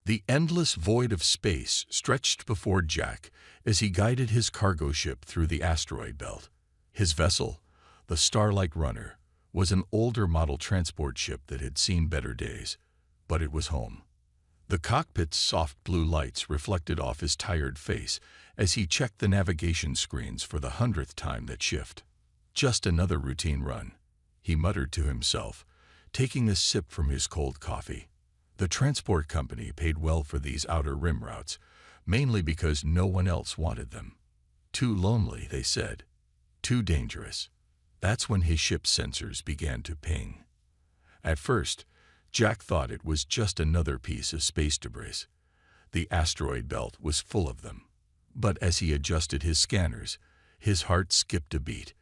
The endless void of space stretched before Jack as he guided his cargo ship through the asteroid belt. His vessel, the Starlight Runner, was an older model transport ship that had seen better days, but it was home. The cockpit's soft blue lights reflected off his tired face as he checked the navigation screens for the 100th time that shift. Just another routine run, he muttered to himself, taking a sip from his cold coffee. The transport company paid well for these outer rim routes, mainly because no one else wanted them. Too lonely, they said. Too dangerous. That's when his ship's sensors began to ping. At first, Jack thought it was just another piece of space debris. The asteroid belt was full of them. But as he adjusted his scanners, his heart skipped a beat.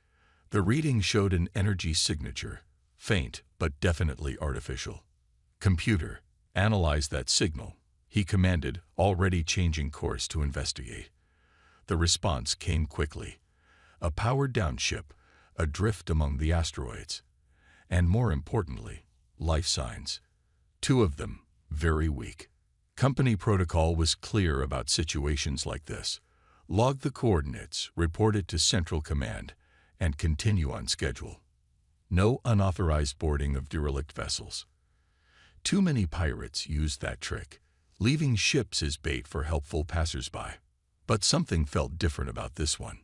The reading showed an energy signature, faint but definitely artificial. "Computer, analyze that signal," he commanded, already changing course to investigate. The response came quickly. A powered-down ship, adrift among the asteroids. And more importantly, life signs. 2 of them, very weak. Company protocol was clear about situations like this. Log the coordinates, report it to Central Command, and continue on schedule. No unauthorized boarding of derelict vessels. Too many pirates used that trick, leaving ships as bait for helpful passersby. But something felt different about this one.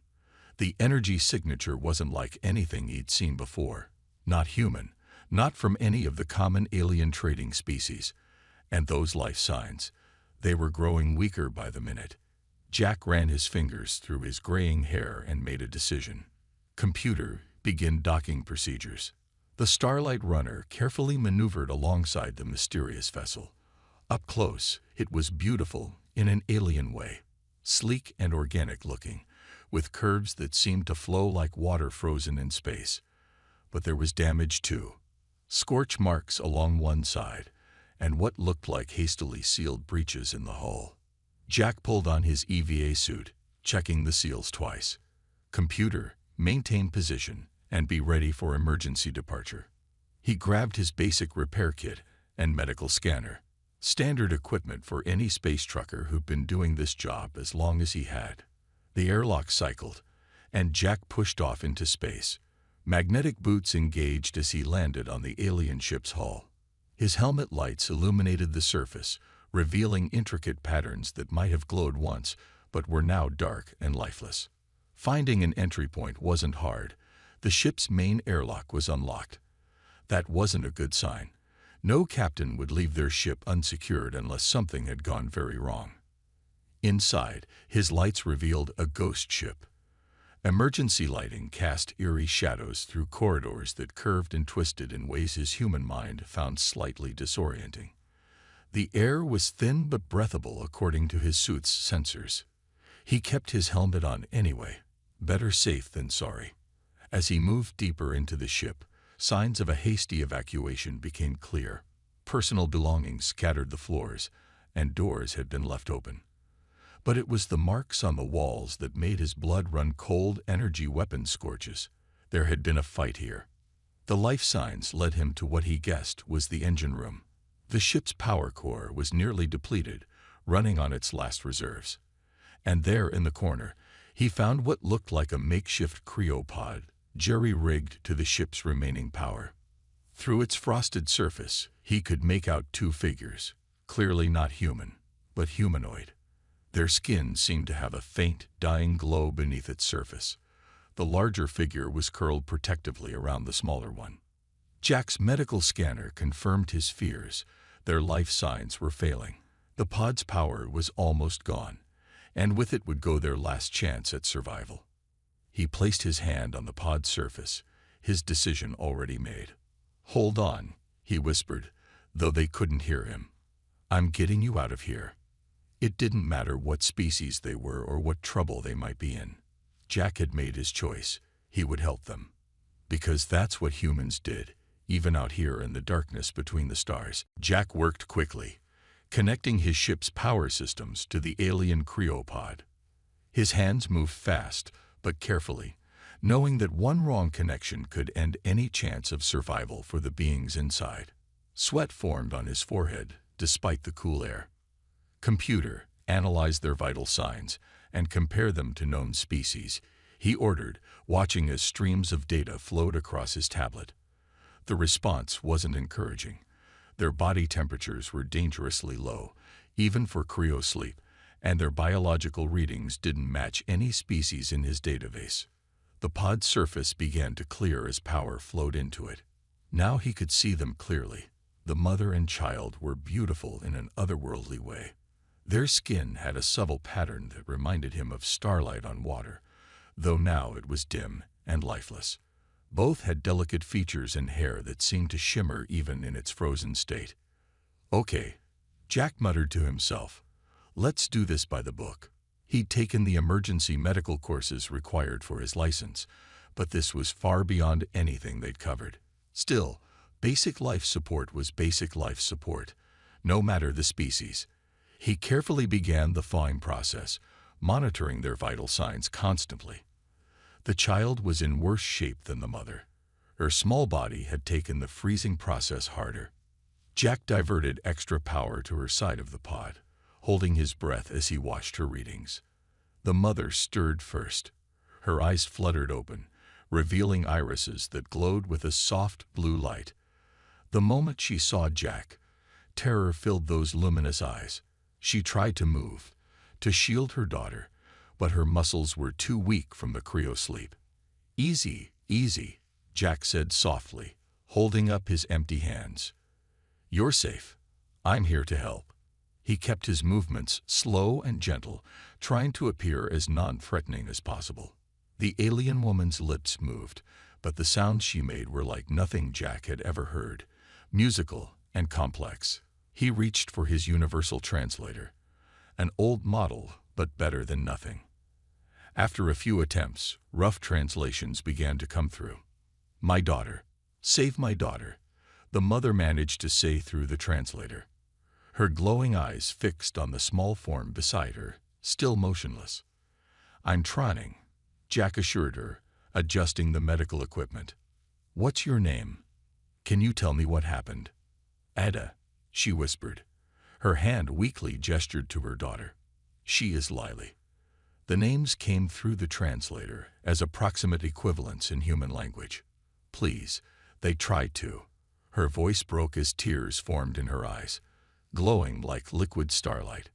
The energy signature wasn't like anything he'd seen before. Not human, not from any of the common alien trading species. And those life signs, they were growing weaker by the minute. Jack ran his fingers through his graying hair and made a decision. "Computer, begin docking procedures." The Starlight Runner carefully maneuvered alongside the mysterious vessel. Up close, it was beautiful in an alien way, sleek and organic looking, with curves that seemed to flow like water frozen in space. But there was damage too. Scorch marks along one side, and what looked like hastily sealed breaches in the hull. Jack pulled on his EVA suit, checking the seals twice. "Computer, maintain position and be ready for emergency departure." He grabbed his basic repair kit and medical scanner, standard equipment for any space trucker who'd been doing this job as long as he had. The airlock cycled, and Jack pushed off into space. Magnetic boots engaged as he landed on the alien ship's hull. His helmet lights illuminated the surface, revealing intricate patterns that might have glowed once, but were now dark and lifeless. Finding an entry point wasn't hard. The ship's main airlock was unlocked. That wasn't a good sign. No captain would leave their ship unsecured unless something had gone very wrong. Inside, his lights revealed a ghost ship. Emergency lighting cast eerie shadows through corridors that curved and twisted in ways his human mind found slightly disorienting. The air was thin but breathable according to his suit's sensors. He kept his helmet on anyway, better safe than sorry. As he moved deeper into the ship, signs of a hasty evacuation became clear. Personal belongings scattered the floors, and doors had been left open. But it was the marks on the walls that made his blood run cold. Energy weapon scorches. There had been a fight here. The life signs led him to what he guessed was the engine room. The ship's power core was nearly depleted, running on its last reserves. And there in the corner, he found what looked like a makeshift cryopod, jerry-rigged to the ship's remaining power. Through its frosted surface, he could make out 2 figures, clearly not human, but humanoid. Their skin seemed to have a faint, dying glow beneath its surface. The larger figure was curled protectively around the smaller one. Jack's medical scanner confirmed his fears. Their life signs were failing. The pod's power was almost gone, and with it would go their last chance at survival. He placed his hand on the pod's surface, his decision already made. "Hold on," he whispered, though they couldn't hear him. "I'm getting you out of here." It didn't matter what species they were or what trouble they might be in. Jack had made his choice. He would help them. Because that's what humans did, even out here in the darkness between the stars. Jack worked quickly, connecting his ship's power systems to the alien cryopod. His hands moved fast, but carefully, knowing that one wrong connection could end any chance of survival for the beings inside. Sweat formed on his forehead, despite the cool air. Computer, analyze their vital signs and compare them to known species, he ordered, watching as streams of data flowed across his tablet. The response wasn't encouraging. Their body temperatures were dangerously low, even for cryosleep, and their biological readings didn't match any species in his database. The pod's surface began to clear as power flowed into it. Now he could see them clearly. The mother and child were beautiful in an otherworldly way. Their skin had a subtle pattern that reminded him of starlight on water, though now it was dim and lifeless. Both had delicate features and hair that seemed to shimmer even in its frozen state. "Okay," Jack muttered to himself. "Let's do this by the book." He'd taken the emergency medical courses required for his license, but this was far beyond anything they'd covered. Still, basic life support was basic life support, no matter the species. He carefully began the thawing process, monitoring their vital signs constantly. The child was in worse shape than the mother. Her small body had taken the freezing process harder. Jack diverted extra power to her side of the pod, holding his breath as he watched her readings. The mother stirred first. Her eyes fluttered open, revealing irises that glowed with a soft blue light. The moment she saw Jack, terror filled those luminous eyes. She tried to move, to shield her daughter, but her muscles were too weak from the cryosleep. "Easy, easy," Jack said softly, holding up his empty hands. "You're safe. I'm here to help." He kept his movements slow and gentle, trying to appear as non-threatening as possible. The alien woman's lips moved, but the sounds she made were like nothing Jack had ever heard, musical and complex. He reached for his universal translator, an old model, but better than nothing. After a few attempts, rough translations began to come through. "My daughter. Save my daughter," the mother managed to say through the translator. Her glowing eyes fixed on the small form beside her, still motionless. "I'm trying," Jack assured her, adjusting the medical equipment. "What's your name? Can you tell me what happened?" "Ada," she whispered. Her hand weakly gestured to her daughter. "She is Lily." The names came through the translator as approximate equivalents in human language. "Please," they tried to. Her voice broke as tears formed in her eyes, glowing like liquid starlight.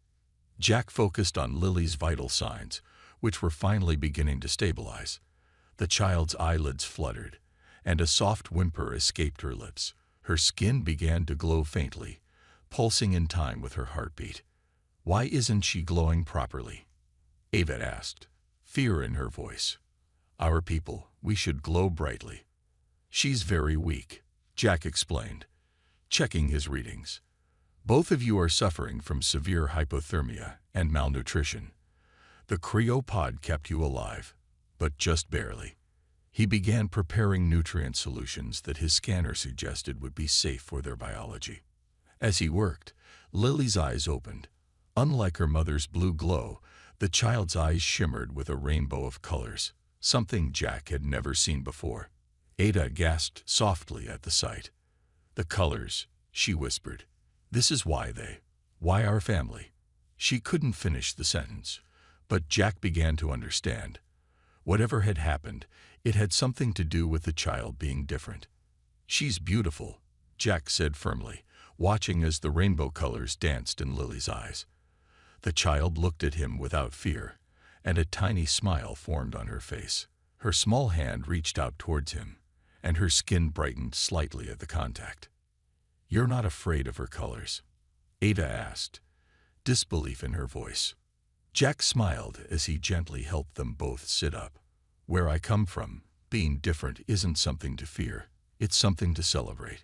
Jack focused on Lily's vital signs, which were finally beginning to stabilize. The child's eyelids fluttered, and a soft whimper escaped her lips. Her skin began to glow faintly, pulsing in time with her heartbeat. "Why isn't she glowing properly?" Ava asked, fear in her voice. "Our people, we should glow brightly." "She's very weak," Jack explained, checking his readings. "Both of you are suffering from severe hypothermia and malnutrition. The cryopod kept you alive, but just barely." He began preparing nutrient solutions that his scanner suggested would be safe for their biology. As he worked, Lily's eyes opened. Unlike her mother's blue glow, the child's eyes shimmered with a rainbow of colors, something Jack had never seen before. Ada gasped softly at the sight. "The colors," she whispered. "This is why our family." She couldn't finish the sentence, but Jack began to understand. Whatever had happened, it had something to do with the child being different. "She's beautiful," Jack said firmly, watching as the rainbow colors danced in Lily's eyes. The child looked at him without fear, and a tiny smile formed on her face. Her small hand reached out towards him, and her skin brightened slightly at the contact. "You're not afraid of her colors?" Ada asked, disbelief in her voice. Jack smiled as he gently helped them both sit up. "Where I come from, being different isn't something to fear, it's something to celebrate."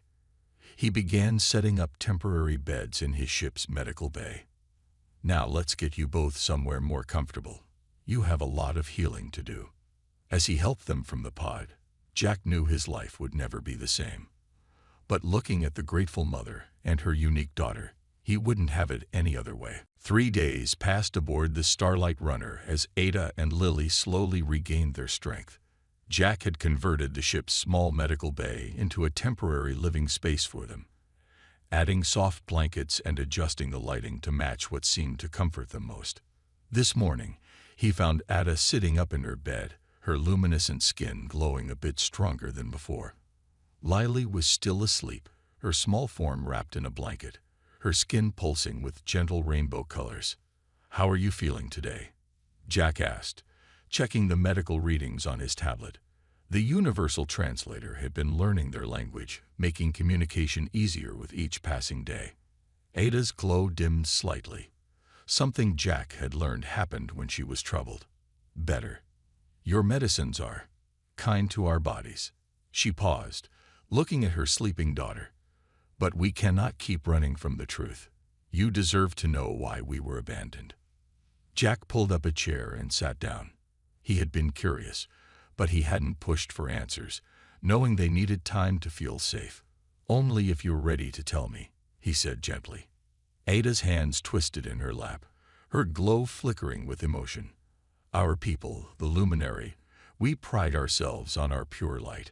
He began setting up temporary beds in his ship's medical bay. "Now let's get you both somewhere more comfortable. You have a lot of healing to do." As he helped them from the pod, Jack knew his life would never be the same. But looking at the grateful mother and her unique daughter, he wouldn't have it any other way. 3 days passed aboard the Starlight Runner as Ada and Lily slowly regained their strength. Jack had converted the ship's small medical bay into a temporary living space for them, adding soft blankets and adjusting the lighting to match what seemed to comfort them most. This morning, he found Ada sitting up in her bed, her luminescent skin glowing a bit stronger than before. Lily was still asleep, her small form wrapped in a blanket, her skin pulsing with gentle rainbow colors. "How are you feeling today?" Jack asked, checking the medical readings on his tablet. The universal translator had been learning their language, making communication easier with each passing day. Ada's glow dimmed slightly. Something Jack had learned happened when she was troubled. "Better. Your medicines are kind to our bodies." She paused, looking at her sleeping daughter. "But we cannot keep running from the truth. You deserve to know why we were abandoned." Jack pulled up a chair and sat down. He had been curious, but he hadn't pushed for answers, knowing they needed time to feel safe. "Only if you're ready to tell me," he said gently. Ada's hands twisted in her lap, her glow flickering with emotion. "Our people, the luminary, we pride ourselves on our pure light.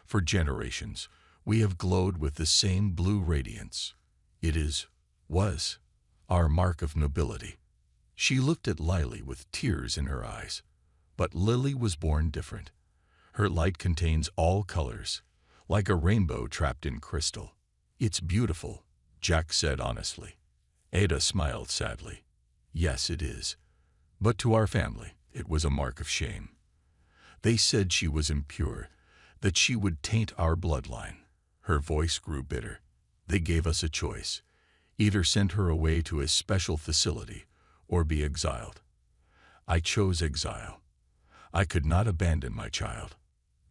For generations, we have glowed with the same blue radiance. It was, our mark of nobility." She looked at Lily with tears in her eyes. But Lily was born different. Her light contains all colors, like a rainbow trapped in crystal. "It's beautiful," Jack said honestly. Ada smiled sadly. "Yes, it is. But to our family, it was a mark of shame. They said she was impure, that she would taint our bloodline." Her voice grew bitter. "They gave us a choice. Either send her away to a special facility or be exiled. I chose exile. I could not abandon my child."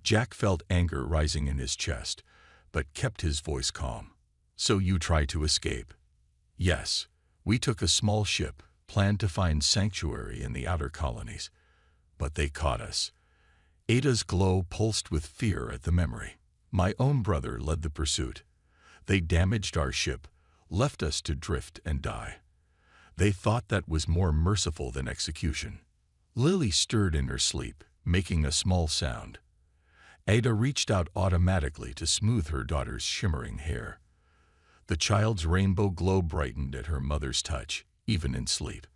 Jack felt anger rising in his chest, but kept his voice calm. "So you tried to escape?" "Yes. We took a small ship, planned to find sanctuary in the outer colonies. But they caught us." Ada's glow pulsed with fear at the memory. "My own brother led the pursuit. They damaged our ship, left us to drift and die. They thought that was more merciful than execution." Lily stirred in her sleep, making a small sound. Ada reached out automatically to smooth her daughter's shimmering hair. The child's rainbow glow brightened at her mother's touch, even in sleep.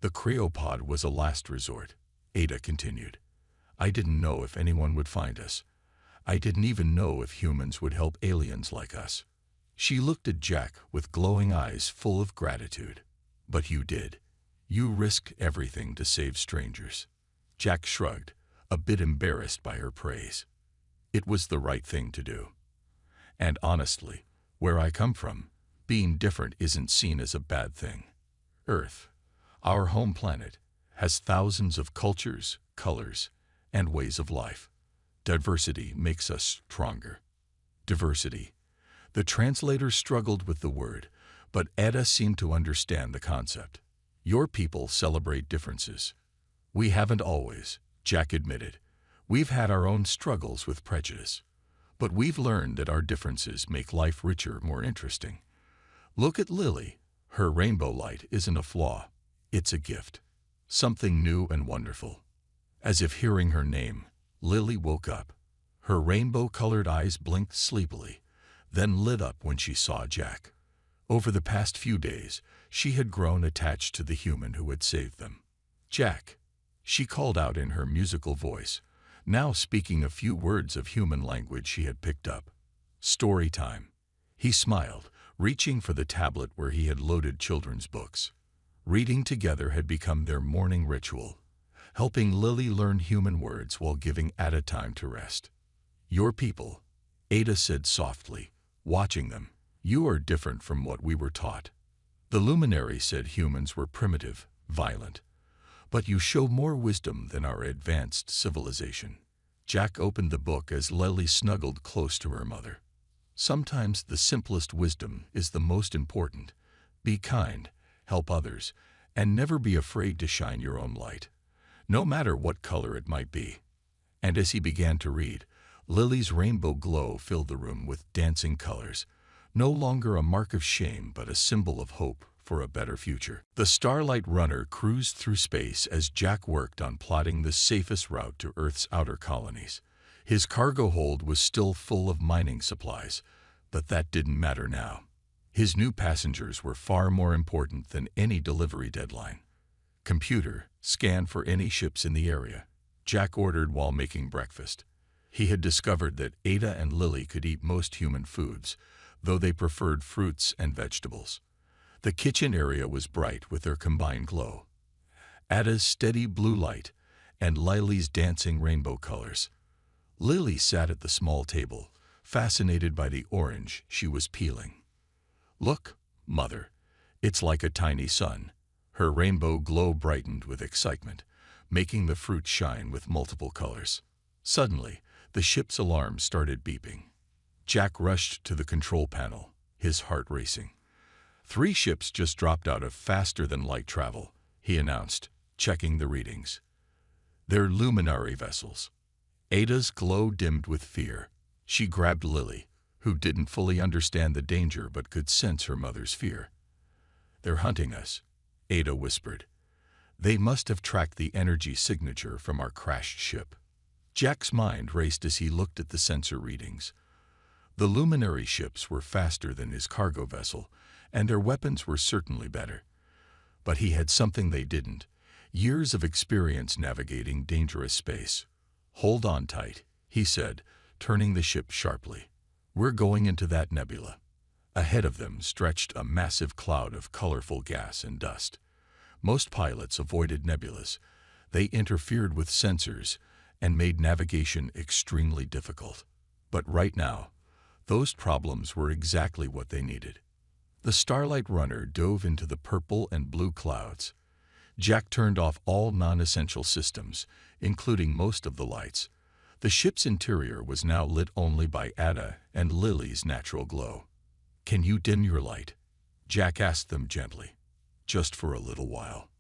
"The cryopod was a last resort," Ada continued. "I didn't know if anyone would find us. I didn't even know if humans would help aliens like us." She looked at Jack with glowing eyes full of gratitude. "But you did. You risked everything to save strangers." Jack shrugged, a bit embarrassed by her praise. "It was the right thing to do. And honestly, where I come from, being different isn't seen as a bad thing. Earth, our home planet, has thousands of cultures, colors, and ways of life. Diversity makes us stronger." Diversity. The translator struggled with the word, but Ada seemed to understand the concept. "Your people celebrate differences. We haven't always," Jack admitted. "We've had our own struggles with prejudice. But we've learned that our differences make life richer, more interesting. Look at Lily. Her rainbow light isn't a flaw. It's a gift. Something new and wonderful." As if hearing her name, Lily woke up. Her rainbow-colored eyes blinked sleepily, then lit up when she saw Jack. Over the past few days, she had grown attached to the human who had saved them. "Jack," she called out in her musical voice, now speaking a few words of human language she had picked up. "Story time." He smiled, reaching for the tablet where he had loaded children's books. Reading together had become their morning ritual, helping Lily learn human words while giving Ada time to rest. "Your people," Ada said softly, watching them. "You are different from what we were taught. The luminary said humans were primitive, violent. But you show more wisdom than our advanced civilization." Jack opened the book as Lily snuggled close to her mother. "Sometimes the simplest wisdom is the most important. Be kind, help others, and never be afraid to shine your own light, no matter what color it might be." And as he began to read, Lily's rainbow glow filled the room with dancing colors, no longer a mark of shame but a symbol of hope for a better future. The Starlight Runner cruised through space as Jack worked on plotting the safest route to Earth's outer colonies. His cargo hold was still full of mining supplies, but that didn't matter now. His new passengers were far more important than any delivery deadline. "Computer, scan for any ships in the area," Jack ordered while making breakfast. He had discovered that Ada and Lily could eat most human foods, though they preferred fruits and vegetables. The kitchen area was bright with their combined glow. Ada's steady blue light and Lily's dancing rainbow colors. Lily sat at the small table, fascinated by the orange she was peeling. "Look, Mother, it's like a tiny sun." Her rainbow glow brightened with excitement, making the fruit shine with multiple colors. Suddenly, the ship's alarm started beeping. Jack rushed to the control panel, his heart racing. "3 ships just dropped out of faster-than-light travel," he announced, checking the readings. "They're luminary vessels." Ada's glow dimmed with fear. She grabbed Lily, who didn't fully understand the danger but could sense her mother's fear. "They're hunting us," Ada whispered. "They must have tracked the energy signature from our crashed ship." Jack's mind raced as he looked at the sensor readings. The luminary ships were faster than his cargo vessel, and their weapons were certainly better. But he had something they didn't: years of experience navigating dangerous space. "Hold on tight," he said, turning the ship sharply. "We're going into that nebula." Ahead of them stretched a massive cloud of colorful gas and dust. Most pilots avoided nebulas. They interfered with sensors and made navigation extremely difficult. But right now, those problems were exactly what they needed. The Starlight runner dove into the purple and blue clouds. Jack turned off all non-essential systems, including most of the lights. The ship's interior was now lit only by Ada and Lily's natural glow. "Can you dim your light?" Jack asked them gently. "Just for a little while."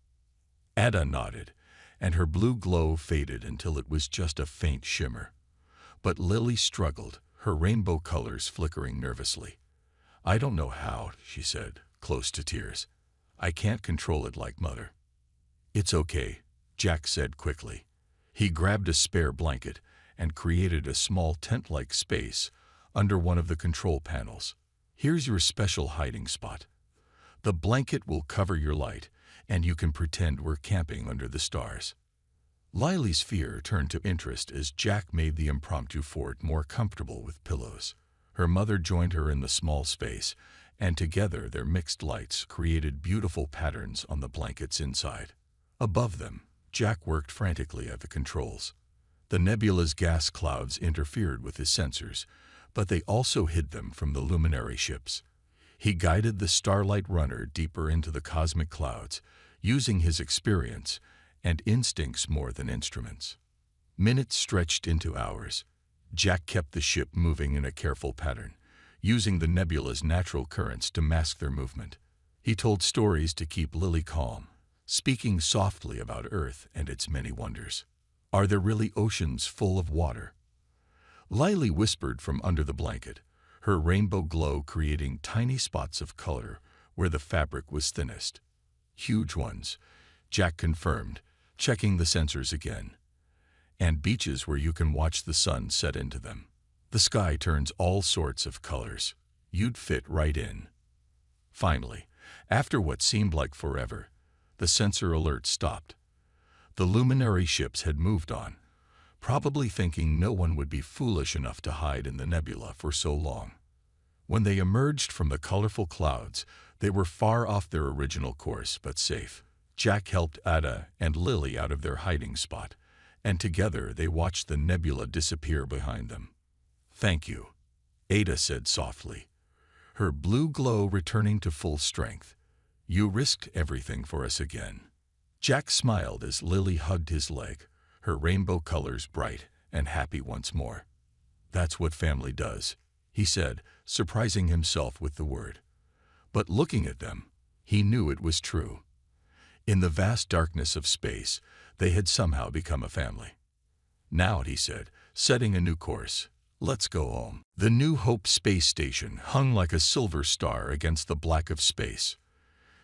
Ada nodded, and her blue glow faded until it was just a faint shimmer. But Lily struggled, her rainbow colors flickering nervously. "I don't know how," she said, close to tears. "I can't control it like Mother." "It's okay," Jack said quickly. He grabbed a spare blanket and created a small tent-like space under one of the control panels. "Here's your special hiding spot. The blanket will cover your light, and you can pretend we're camping under the stars." Lily's fear turned to interest as Jack made the impromptu fort more comfortable with pillows. Her mother joined her in the small space, and together their mixed lights created beautiful patterns on the blankets inside. Above them, Jack worked frantically at the controls. The nebula's gas clouds interfered with his sensors, but they also hid them from the luminary ships. He guided the Starlight runner deeper into the cosmic clouds, using his experience and instincts more than instruments. Minutes stretched into hours. Jack kept the ship moving in a careful pattern, using the nebula's natural currents to mask their movement. He told stories to keep Lily calm, speaking softly about Earth and its many wonders. "Are there really oceans full of water?" Lily whispered from under the blanket, her rainbow glow creating tiny spots of color where the fabric was thinnest. "Huge ones," Jack confirmed, checking the sensors again. "And beaches where you can watch the sun set into them. The sky turns all sorts of colors. You'd fit right in." Finally, after what seemed like forever, the sensor alert stopped. The luminary ships had moved on, probably thinking no one would be foolish enough to hide in the nebula for so long. When they emerged from the colorful clouds, they were far off their original course but safe. Jack helped Ada and Lily out of their hiding spot, and together they watched the nebula disappear behind them. "Thank you," Ada said softly, her blue glow returning to full strength. "You risked everything for us again." Jack smiled as Lily hugged his leg, her rainbow colors bright and happy once more. "That's what family does," he said, surprising himself with the word. But looking at them, he knew it was true. In the vast darkness of space, they had somehow become a family. "Now," he said, setting a new course, "let's go home." The New Hope space station hung like a silver star against the black of space.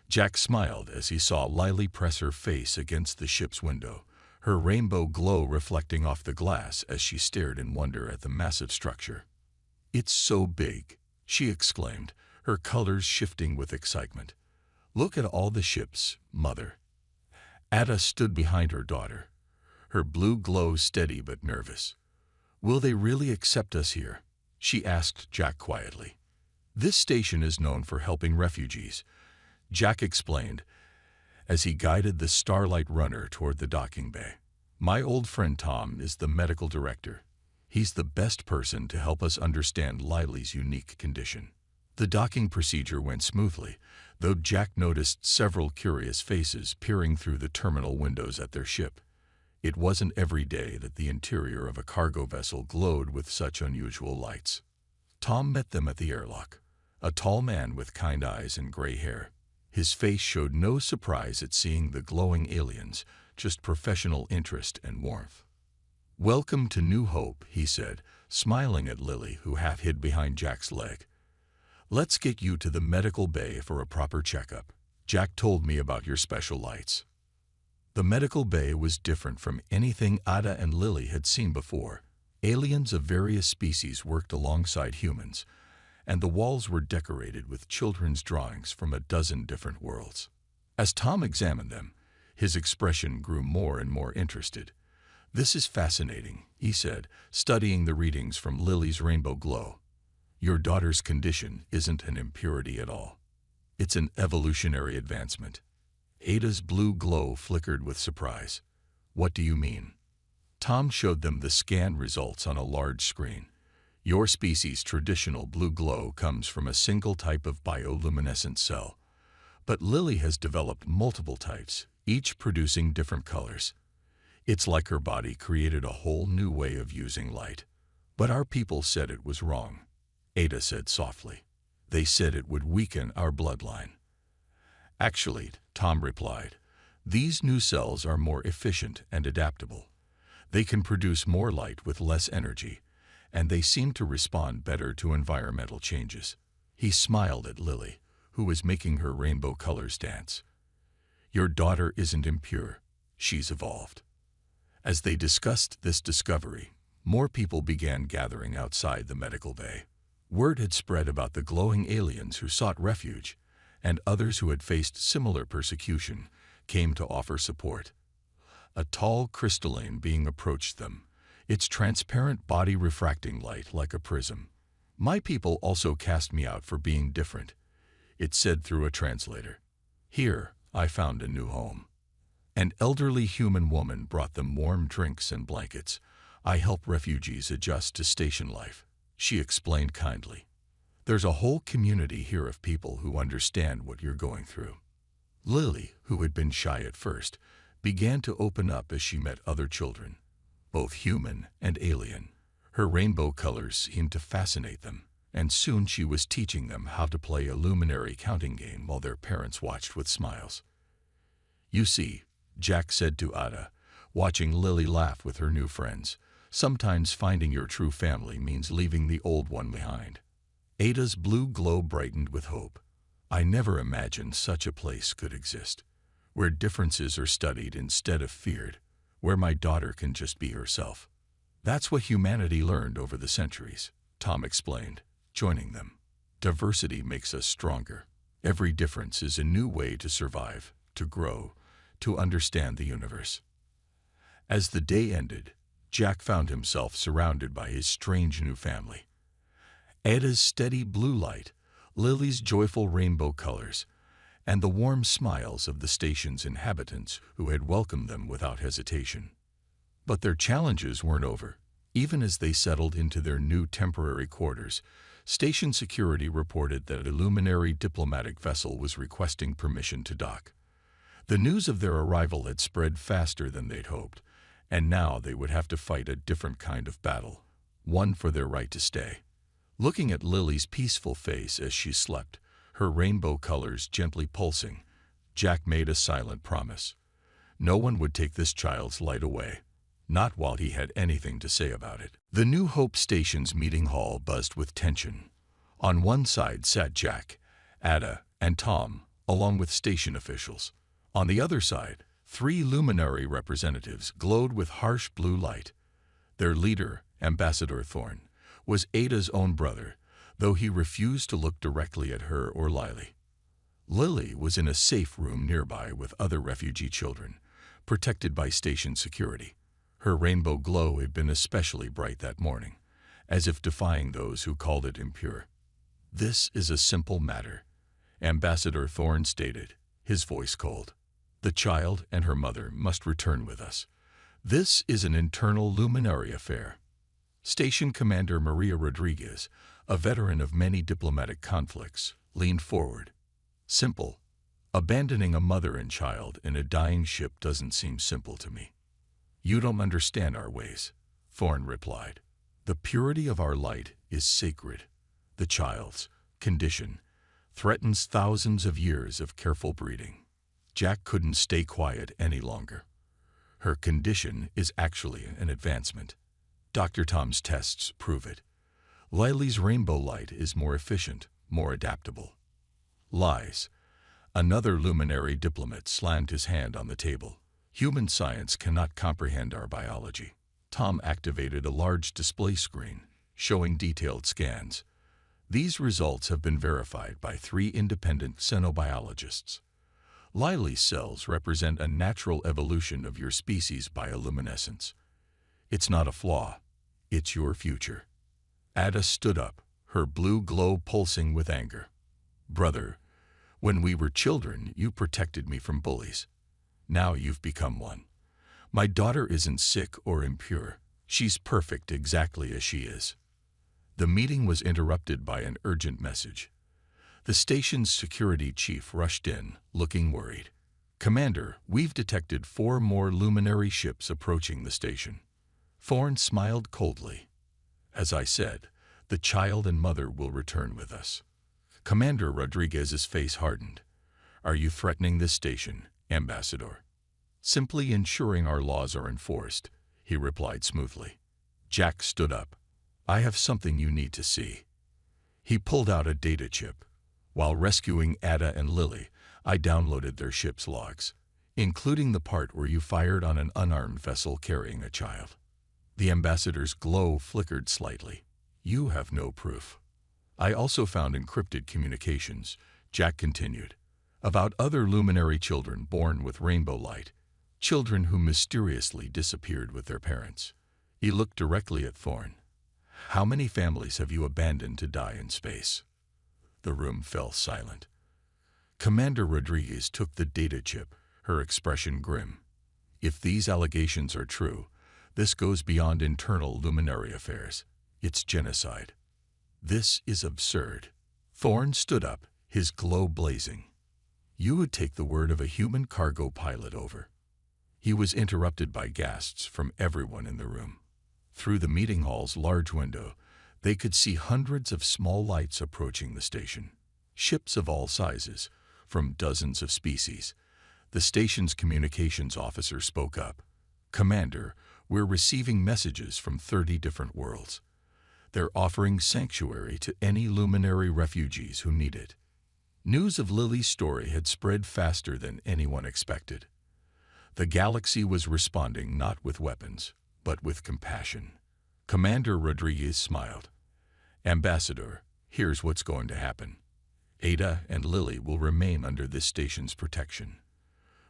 Jack smiled as he saw Lily press her face against the ship's window, her rainbow glow reflecting off the glass as she stared in wonder at the massive structure. "It's so big," she exclaimed, her colors shifting with excitement. "Look at all the ships, Mother." Ada stood behind her daughter, her blue glow steady but nervous. "Will they really accept us here?" she asked Jack quietly. "This station is known for helping refugees," Jack explained as he guided the Starlight Runner toward the docking bay. "My old friend Tom is the medical director. He's the best person to help us understand Lily's unique condition." The docking procedure went smoothly, though Jack noticed several curious faces peering through the terminal windows at their ship. It wasn't every day that the interior of a cargo vessel glowed with such unusual lights. Tom met them at the airlock, a tall man with kind eyes and gray hair. His face showed no surprise at seeing the glowing aliens, just professional interest and warmth. "Welcome to New Hope," he said, smiling at Lily, who half hid behind Jack's leg. "Let's get you to the medical bay for a proper checkup. Jack told me about your special lights." The medical bay was different from anything Ada and Lily had seen before. Aliens of various species worked alongside humans, and the walls were decorated with children's drawings from a dozen different worlds. As Tom examined them, his expression grew more and more interested. "This is fascinating," he said, studying the readings from Lily's rainbow glow. "Your daughter's condition isn't an impurity at all. It's an evolutionary advancement." Ada's blue glow flickered with surprise. "What do you mean?" Tom showed them the scan results on a large screen. "Your species' traditional blue glow comes from a single type of bioluminescent cell, but Lily has developed multiple types, each producing different colors. It's like her body created a whole new way of using light. But our people said it was wrong," Ada said softly. "They said it would weaken our bloodline." "Actually," Tom replied, "these new cells are more efficient and adaptable. They can produce more light with less energy, and they seem to respond better to environmental changes." He smiled at Lily, who was making her rainbow colors dance. "Your daughter isn't impure. She's evolved." As they discussed this discovery, more people began gathering outside the medical bay. Word had spread about the glowing aliens who sought refuge, and others who had faced similar persecution came to offer support. A tall crystalline being approached them, its transparent body refracting light like a prism. "My people also cast me out for being different," it said through a translator. "Here, I found a new home. An elderly human woman brought them warm drinks and blankets. I help refugees adjust to station life," she explained kindly. "There's a whole community here of people who understand what you're going through." Lily, who had been shy at first, began to open up as she met other children, both human and alien. Her rainbow colors seemed to fascinate them, and soon she was teaching them how to play a luminary counting game while their parents watched with smiles. "You see," Jack said to Ada, watching Lily laugh with her new friends, "sometimes finding your true family means leaving the old one behind." Ada's blue glow brightened with hope. "I never imagined such a place could exist, where differences are studied instead of feared, where my daughter can just be herself." "That's what humanity learned over the centuries," Tom explained, joining them. "Diversity makes us stronger. Every difference is a new way to survive, to grow, to understand the universe." As the day ended, Jack found himself surrounded by his strange new family. Ada's steady blue light, Lily's joyful rainbow colors, and the warm smiles of the station's inhabitants who had welcomed them without hesitation. But their challenges weren't over. Even as they settled into their new temporary quarters, station security reported that a luminary diplomatic vessel was requesting permission to dock. The news of their arrival had spread faster than they'd hoped, and now they would have to fight a different kind of battle, one for their right to stay. Looking at Lily's peaceful face as she slept, her rainbow colors gently pulsing, Jack made a silent promise. No one would take this child's light away, not while he had anything to say about it. The New Hope Station's meeting hall buzzed with tension. On one side sat Jack, Ada, and Tom, along with station officials. On the other side, 3 luminary representatives glowed with harsh blue light. Their leader, Ambassador Thorne, was Ada's own brother, though he refused to look directly at her or Lily. Lily was in a safe room nearby with other refugee children, protected by station security. Her rainbow glow had been especially bright that morning, as if defying those who called it impure. "This is a simple matter," Ambassador Thorne stated, his voice cold. "The child and her mother must return with us. This is an internal luminary affair." Station Commander Maria Rodriguez, a veteran of many diplomatic conflicts, leaned forward. "Simple. Abandoning a mother and child in a dying ship doesn't seem simple to me." "You don't understand our ways," Thorne replied. "The purity of our light is sacred. The child's condition threatens thousands of years of careful breeding." Jack couldn't stay quiet any longer. "Her condition is actually an advancement. Dr. Tom's tests prove it. Lily's rainbow light is more efficient, more adaptable." "Lies." Another luminary diplomat slammed his hand on the table. "Human science cannot comprehend our biology." Tom activated a large display screen, showing detailed scans. "These results have been verified by 3 independent xenobiologists. Lily's cells represent a natural evolution of your species' bioluminescence. It's not a flaw. It's your future." Ada stood up, her blue glow pulsing with anger. "Brother, when we were children, you protected me from bullies. Now you've become one. My daughter isn't sick or impure. She's perfect exactly as she is." The meeting was interrupted by an urgent message. The station's security chief rushed in, looking worried. "Commander, we've detected 4 more luminary ships approaching the station." Thorne smiled coldly. "As I said, the child and mother will return with us." Commander Rodriguez's face hardened. "Are you threatening this station, Ambassador?" "Simply ensuring our laws are enforced," he replied smoothly. Jack stood up. "I have something you need to see." He pulled out a data chip. "While rescuing Ada and Lily, I downloaded their ship's logs, including the part where you fired on an unarmed vessel carrying a child." The ambassador's glow flickered slightly. "You have no proof." "I also found encrypted communications," Jack continued, "about other luminary children born with rainbow light, children who mysteriously disappeared with their parents." He looked directly at Thorne. "How many families have you abandoned to die in space?" The room fell silent. Commander Rodriguez took the data chip, her expression grim. "If these allegations are true, this goes beyond internal luminary affairs. It's genocide." "This is absurd." Thorne stood up, his glow blazing. "You would take the word of a human cargo pilot over." He was interrupted by gasps from everyone in the room. Through the meeting hall's large window, they could see hundreds of small lights approaching the station. Ships of all sizes, from dozens of species. The station's communications officer spoke up. "Commander, we're receiving messages from 30 different worlds. They're offering sanctuary to any luminary refugees who need it." News of Lily's story had spread faster than anyone expected. The galaxy was responding not with weapons, but with compassion. Commander Rodriguez smiled. "Ambassador, here's what's going to happen. Ada and Lily will remain under this station's protection.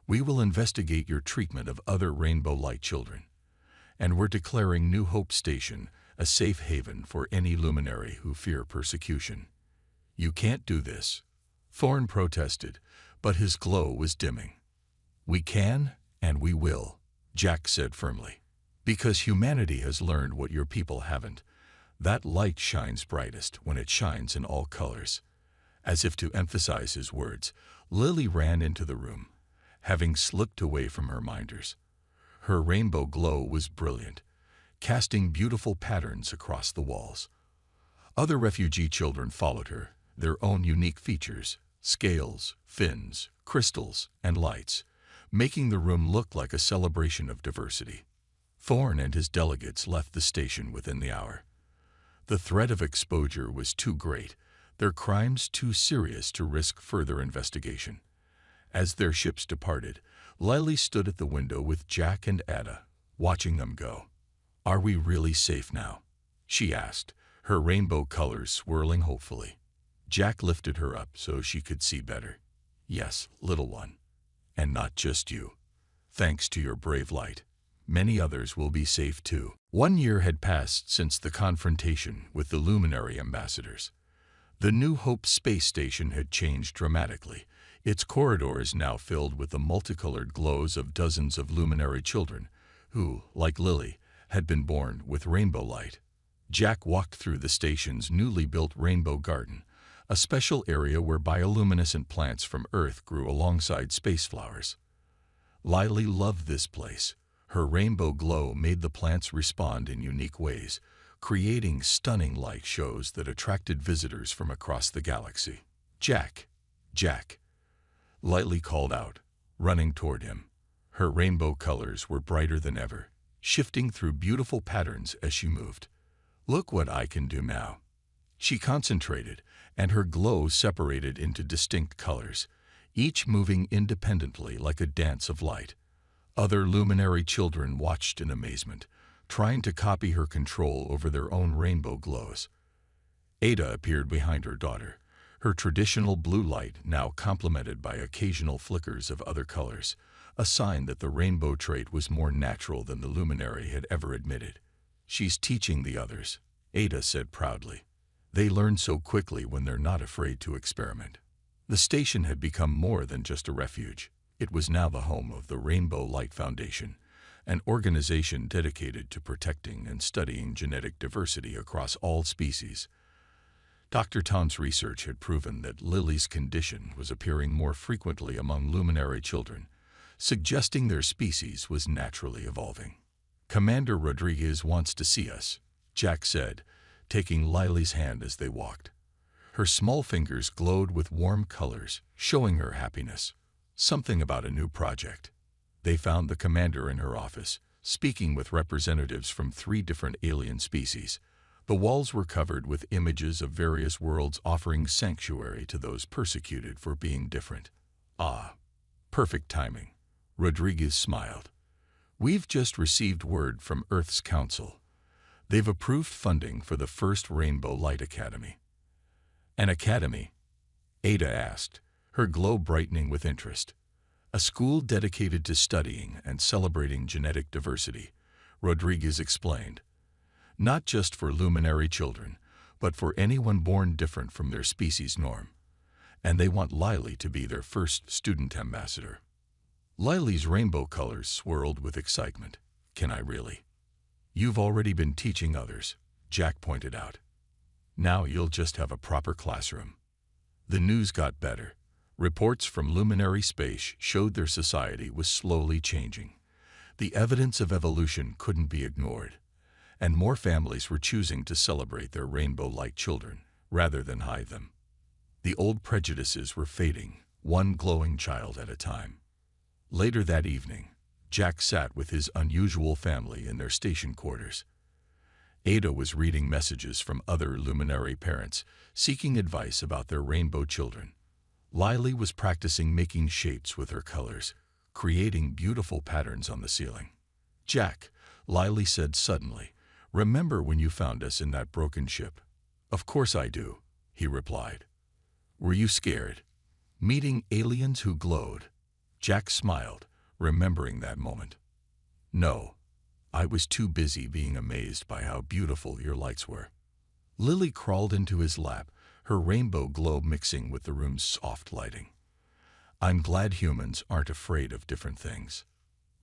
We will investigate your treatment of other rainbow light children. And we're declaring New Hope Station a safe haven for any luminary who fear persecution." "You can't do this," Thorne protested, but his glow was dimming. "We can and we will," Jack said firmly. "Because humanity has learned what your people haven't. That light shines brightest when it shines in all colors." As if to emphasize his words, Lily ran into the room, having slipped away from her minders. Her rainbow glow was brilliant, casting beautiful patterns across the walls. Other refugee children followed her, their own unique features, scales, fins, crystals, and lights, making the room look like a celebration of diversity. Thorne and his delegates left the station within the hour. The threat of exposure was too great, their crimes too serious to risk further investigation. As their ships departed, Lily stood at the window with Jack and Ada, watching them go. "Are we really safe now?" she asked, her rainbow colors swirling hopefully. Jack lifted her up so she could see better. Yes, little one. And not just you. Thanks to your brave light, many others will be safe too. 1 year had passed since the confrontation with the luminary ambassadors. The New Hope space station had changed dramatically, its corridors now filled with the multicolored glows of dozens of luminary children who, like Lily, had been born with rainbow light. Jack walked through the station's newly built rainbow garden, a special area where bioluminescent plants from Earth grew alongside space flowers. Lily loved this place. Her rainbow glow made the plants respond in unique ways, creating stunning light shows that attracted visitors from across the galaxy. Jack! Jack! Lily called out, running toward him. Her rainbow colors were brighter than ever, shifting through beautiful patterns as she moved. Look what I can do now. She concentrated, and her glow separated into distinct colors, each moving independently like a dance of light. Other luminary children watched in amazement, trying to copy her control over their own rainbow glows. Ada appeared behind her daughter, her traditional blue light now complemented by occasional flickers of other colors, a sign that the rainbow trait was more natural than the luminary had ever admitted. She's teaching the others, Ada said proudly. They learn so quickly when they're not afraid to experiment. The station had become more than just a refuge. It was now the home of the Rainbow Light Foundation, an organization dedicated to protecting and studying genetic diversity across all species. Dr. Tom's research had proven that Lily's condition was appearing more frequently among luminary children, suggesting their species was naturally evolving. Commander Rodriguez wants to see us, Jack said, taking Lily's hand as they walked. Her small fingers glowed with warm colors, showing her happiness. Something about a new project. They found the commander in her office, speaking with representatives from 3 different alien species. The walls were covered with images of various worlds offering sanctuary to those persecuted for being different. Ah, perfect timing. Rodriguez smiled. We've just received word from Earth's Council. They've approved funding for the first Rainbow Light Academy. An academy? Ada asked, her glow brightening with interest. A school dedicated to studying and celebrating genetic diversity, Rodriguez explained. Not just for luminary children, but for anyone born different from their species norm. And they want Lily to be their first student ambassador. Lily's rainbow colors swirled with excitement. Can I really? You've already been teaching others, Jack pointed out. Now you'll just have a proper classroom. The news got better. Reports from luminary space showed their society was slowly changing. The evidence of evolution couldn't be ignored, and more families were choosing to celebrate their rainbow-like children rather than hide them. The old prejudices were fading, one glowing child at a time. Later that evening, Jack sat with his unusual family in their station quarters. Ada was reading messages from other luminary parents, seeking advice about their rainbow children. Lily was practicing making shapes with her colors, creating beautiful patterns on the ceiling. Jack, Lily said suddenly, remember when you found us in that broken ship? Of course I do, he replied. Were you scared? Meeting aliens who glowed? Jack smiled, remembering that moment. No, I was too busy being amazed by how beautiful your lights were. Lily crawled into his lap, her rainbow glow mixing with the room's soft lighting. I'm glad humans aren't afraid of different things.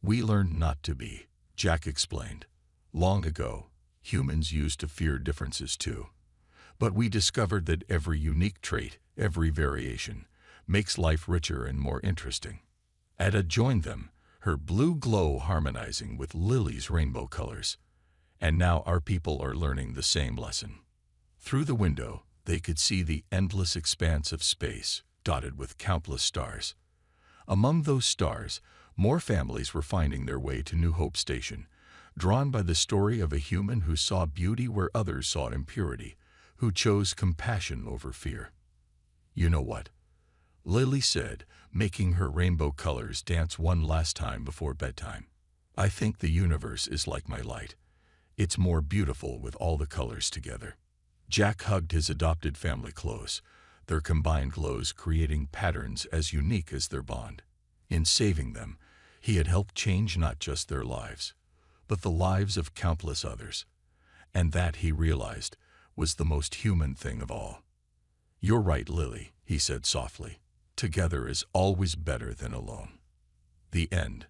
We learned not to be, Jack explained. Long ago, humans used to fear differences too. But we discovered that every unique trait, every variation, makes life richer and more interesting. Ada joined them, her blue glow harmonizing with Lily's rainbow colors. And now our people are learning the same lesson. Through the window, they could see the endless expanse of space, dotted with countless stars. Among those stars, more families were finding their way to New Hope Station, drawn by the story of a human who saw beauty where others saw impurity, who chose compassion over fear. You know what? Lily said, making her rainbow colors dance one last time before bedtime. I think the universe is like my light. It's more beautiful with all the colors together. Jack hugged his adopted family close, their combined glows creating patterns as unique as their bond. In saving them, he had helped change not just their lives, but the lives of countless others. And that, he realized, was the most human thing of all. "You're right, Lily," he said softly. "Together is always better than alone." The end.